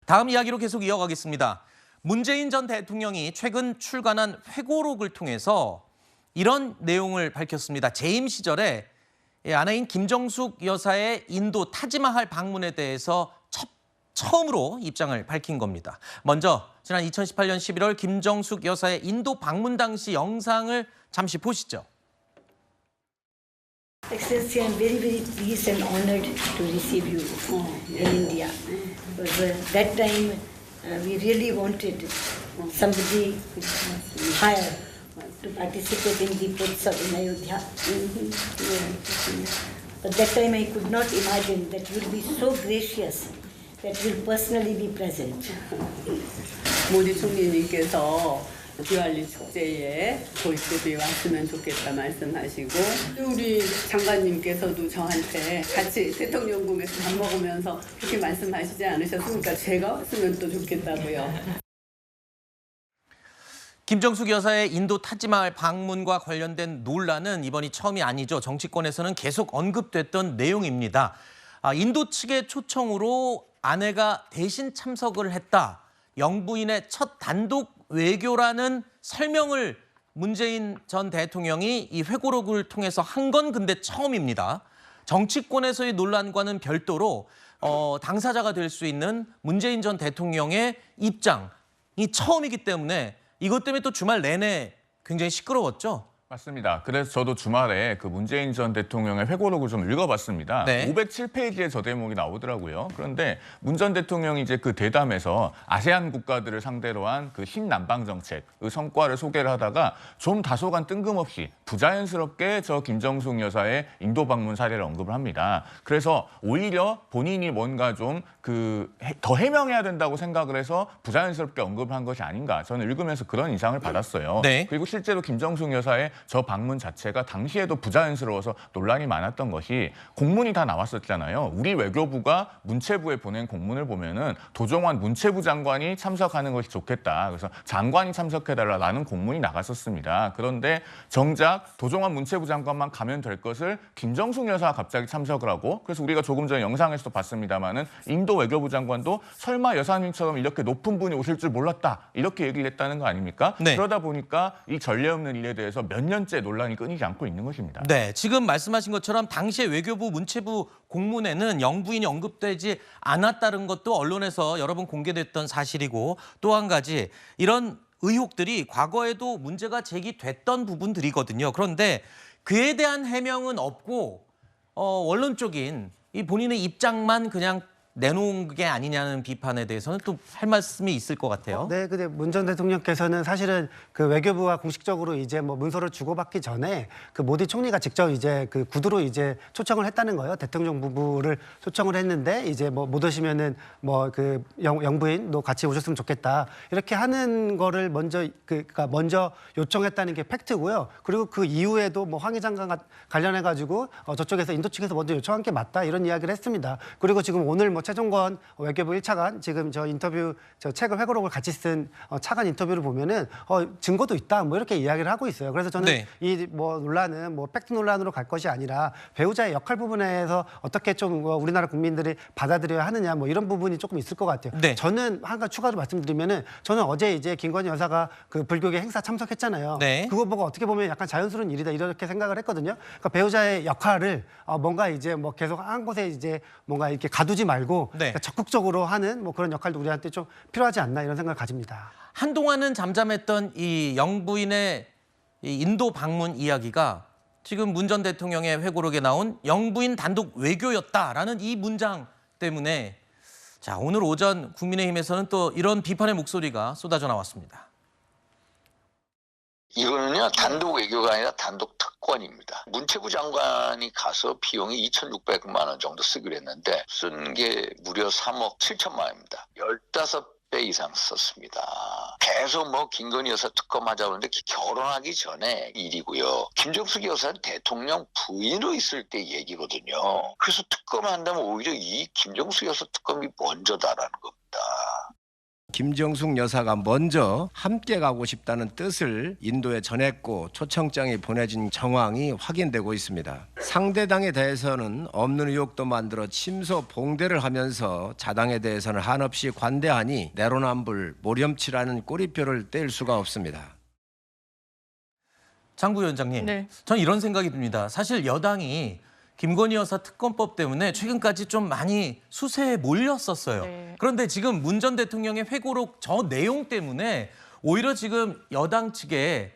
다음 이야기로 계속 이어가겠습니다. 문재인 전 대통령이 최근 출간한 회고록을 통해서 이런 내용을 밝혔습니다. 재임 시절에 아내인 김정숙 여사의 인도 타지마할 방문에 대해서 처음으로 입장을 밝힌 겁니다. 먼저 지난 2018년 11월 김정숙 여사의 인도 방문 당시 영상을 잠시 보시죠. Excellency, I'm very, very pleased and honored to receive you in India. Because that time we really wanted somebody higher to participate in the Potsav in Ayodhya. But that time I could not imagine that you will be so gracious that you will personally be present. 모디 총리님께서 디왈리 축제에 골드비 왔으면 좋겠다 말씀하시고 우리 장관님께서도 저한테 같이 대통령궁에서 밥 먹으면서 그렇게 말씀하시지 않으셨습니까? 제가 왔으면 또 좋겠다고요. 김정숙 여사의 인도 타지마할 방문과 관련된 논란은 이번이 처음이 아니죠. 정치권에서는 계속 언급됐던 내용입니다. 인도 측의 초청으로 아내가 대신 참석을 했다. 영부인의 첫 단독 외교라는 설명을 문재인 전 대통령이 이 회고록을 통해서 한 건 근데 처음입니다. 정치권에서의 논란과는 별도로 당사자가 될 수 있는 문재인 전 대통령의 입장이 처음이기 때문에 이것 때문에 또 주말 내내 굉장히 시끄러웠죠. 맞습니다. 그래서 저도 주말에 그 문재인 전 대통령의 회고록을 좀 읽어봤습니다. 네. 507페이지에 저 대목이 나오더라고요. 그런데 문 전 대통령이 이제 그 대담에서 아세안 국가들을 상대로 한 그 신남방 정책의 성과를 소개를 하다가 좀 다소간 뜬금없이 부자연스럽게 저 김정숙 여사의 인도 방문 사례를 언급을 합니다. 그래서 오히려 본인이 뭔가 좀 더 해명해야 된다고 생각을 해서 부자연스럽게 언급을 한 것이 아닌가. 저는 읽으면서 그런 인상을 받았어요. 네. 그리고 실제로 김정숙 여사의 저 방문 자체가 당시에도 부자연스러워서 논란이 많았던 것이 공문이 다 나왔었잖아요. 우리 외교부가 문체부에 보낸 공문을 보면은 도종환 문체부 장관이 참석하는 것이 좋겠다. 그래서 장관이 참석해달라는 공문이 나갔었습니다. 그런데 정작 도종환 문체부 장관만 가면 될 것을 김정숙 여사가 갑자기 참석을 하고 그래서 우리가 조금 전에 영상에서도 봤습니다마는 인도 외교부 장관도 설마 여사님처럼 이렇게 높은 분이 오실 줄 몰랐다. 이렇게 얘기를 했다는 거 아닙니까? 네. 그러다 보니까 이 전례 없는 일에 대해서 몇 년째 논란이 끊이지 않고 있는 것입니다. 네, 지금 말씀하신 것처럼 당시에 외교부 문체부 공문에는 영부인이 언급되지 않았다는 것도 언론에서 여러 번 공개됐던 사실이고 또 한 가지 이런 의혹들이 과거에도 문제가 제기됐던 부분들이거든요. 그런데 그에 대한 해명은 없고 원론적인 이 본인의 입장만 그냥 내놓은 게 아니냐는 비판에 대해서는 또 할 말씀이 있을 것 같아요. 네, 근데 문 전 대통령께서는 사실은 그 외교부와 공식적으로 이제 뭐 문서를 주고받기 전에 그 모디 총리가 직접 이제 그 구두로 이제 초청을 했다는 거예요. 대통령 부부를 초청을 했는데 이제 뭐 못 오시면은 뭐 그 영부인도 같이 오셨으면 좋겠다 이렇게 하는 거를 그러니까 먼저 요청했다는 게 팩트고요. 그리고 그 이후에도 뭐 황희 장관 관련해 가지고 저쪽에서 인도 측에서 먼저 요청한 게 맞다 이런 이야기를 했습니다. 그리고 지금 오늘 뭐 최종건 외교부 1차관 지금 저 인터뷰 저 책을 회고록을 같이 쓴 차관 인터뷰를 보면은 증거도 있다 뭐 이렇게 이야기를 하고 있어요. 그래서 저는 네. 이 뭐 논란은 뭐 팩트 논란으로 갈 것이 아니라 배우자의 역할 부분에서 어떻게 좀 우리나라 국민들이 받아들여야 하느냐 뭐 이런 부분이 조금 있을 것 같아요. 네. 저는 한 가지 추가로 말씀드리면은 저는 어제 이제 김건희 여사가 그 불교계 행사 참석했잖아요. 네. 그거 보고 어떻게 보면 약간 자연스러운 일이다 이렇게 생각을 했거든요. 그러니까 배우자의 역할을 뭔가 이제 뭐 계속 한 곳에 이제 뭔가 이렇게 가두지 말고 네. 그러니까 적극적으로 하는 뭐 그런 역할도 우리한테 좀 필요하지 않나 이런 생각을 가집니다. 한동안은 잠잠했던 이 영부인의 이 인도 방문 이야기가 지금 문 전 대통령의 회고록에 나온 영부인 단독 외교였다라는 이 문장 때문에 자 오늘 오전 국민의힘에서는 또 이런 비판의 목소리가 쏟아져 나왔습니다. 이거는요 단독 외교가 아니라 단독 특권입니다. 문체부 장관이 가서 비용이 2,600만 원 정도 쓰기로 했는데 쓴 게 무려 3억 7천만 원입니다. 15배 이상 썼습니다. 계속 뭐 김건희 여사 특검하자고 하는데 결혼하기 전에 일이고요. 김정숙 여사는 대통령 부인으로 있을 때 얘기거든요. 그래서 특검을 한다면 오히려 이 김정숙 여사 특검이 먼저다라는 겁니다. 김정숙 여사가 먼저 함께 가고 싶다는 뜻을 인도에 전했고 초청장이 보내진 정황이 확인되고 있습니다. 상대당에 대해서는 없는 의혹도 만들어 침소 봉대를 하면서 자당에 대해서는 한없이 관대하니 내로남불 모렴치라는 꼬리표를 뗄 수가 없습니다. 장 부위원장님, 네. 전 이런 생각이 듭니다. 사실 여당이 김건희 여사 특검법 때문에 최근까지 좀 많이 수세에 몰렸었어요. 네. 그런데 지금 문 전 대통령의 회고록 저 내용 때문에 오히려 지금 여당 측에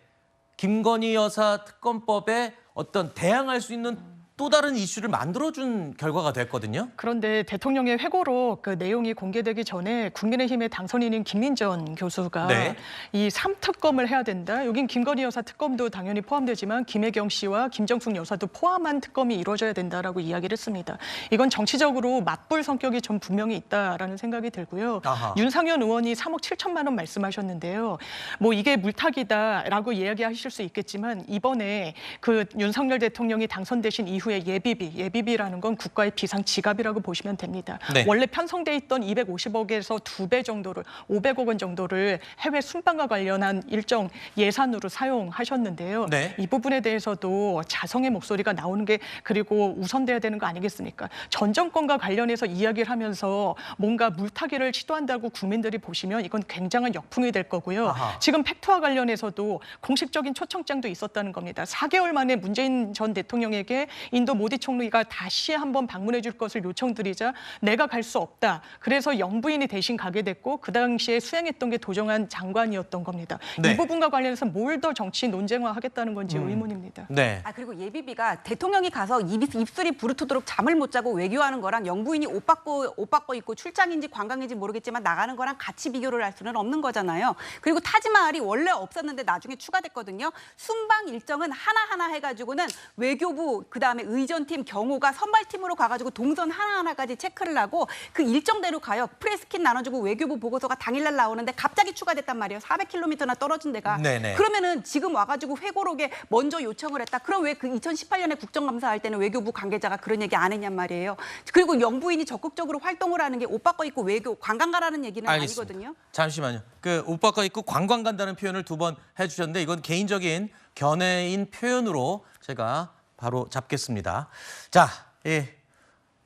김건희 여사 특검법에 어떤 대항할 수 있는 또 다른 이슈를 만들어준 결과가 됐거든요. 그런데 대통령의 회고록 그 내용이 공개되기 전에 국민의힘의 당선인인 김민전 교수가 네. 이 3특검을 해야 된다. 여긴 김건희 여사 특검도 당연히 포함되지만 김혜경 씨와 김정숙 여사도 포함한 특검이 이루어져야 된다라고 이야기를 했습니다. 이건 정치적으로 맞불 성격이 좀 분명히 있다라는 생각이 들고요. 아하. 윤상현 의원이 3억 7천만 원 말씀하셨는데요. 뭐 이게 물타기다라고 이야기하실 수 있겠지만 이번에 그 윤석열 대통령이 당선되신 이후에 예비비라는 건 국가의 비상지갑이라고 보시면 됩니다. 네. 원래 편성돼 있던 250억에서 2배 정도를 500억 원 정도를 해외 순방과 관련한 일정 예산으로 사용하셨는데요. 네. 이 부분에 대해서도 자성의 목소리가 나오는 게 그리고 우선돼야 되는 거 아니겠습니까? 전 정권과 관련해서 이야기를 하면서 뭔가 물타기를 시도한다고 국민들이 보시면 이건 굉장한 역풍이 될 거고요. 아하. 지금 팩트와 관련해서도 공식적인 초청장도 있었다는 겁니다. 4개월 만에 문재인 전 대통령에게 인도 모디 총리가 다시 한번 방문해 줄 것을 요청드리자 내가 갈 수 없다. 그래서 영부인이 대신 가게 됐고 그 당시에 수행했던 게 도정한 장관이었던 겁니다. 네. 이 부분과 관련해서 뭘 더 정치 논쟁화하겠다는 건지 의문입니다. 네. 그리고 예비비가 대통령이 가서 입술이 부르트도록 잠을 못 자고 외교하는 거랑 영부인이 옷 바꿔 입고 출장인지 관광인지 모르겠지만 나가는 거랑 같이 비교를 할 수는 없는 거잖아요. 그리고 타지마할이 원래 없었는데 나중에 추가됐거든요. 순방 일정은 하나하나 해가지고는 외교부 그다음에 의전팀 경호가 선발팀으로 가가지고 동선 하나하나까지 체크를 하고 그 일정대로 가요. 프레스킷 나눠주고 외교부 보고서가 당일날 나오는데 갑자기 추가됐단 말이에요. 400km나 떨어진 데가. 네네. 그러면은 지금 와가지고 회고록에 먼저 요청을 했다. 그럼 왜 그 2018년에 국정감사할 때는 외교부 관계자가 그런 얘기 안 했냔 말이에요. 그리고 영부인이 적극적으로 활동을 하는 게 옷 바꿔 입고 외교 관광 가라는 얘기는 알겠습니다. 아니거든요. 잠시만요. 그 옷 바꿔 입고 관광 간다는 표현을 2번 해주셨는데 이건 개인적인 견해인 표현으로 제가 바로 잡겠습니다. 자,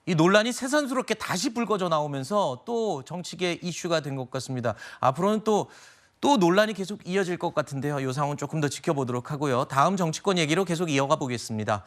이 논란이 새삼스럽게 다시 불거져 나오면서 또 정치계 이슈가 된 것 같습니다. 앞으로는 또 논란이 계속 이어질 것 같은데요. 이 상황은 조금 더 지켜보도록 하고요. 다음 정치권 얘기로 계속 이어가 보겠습니다.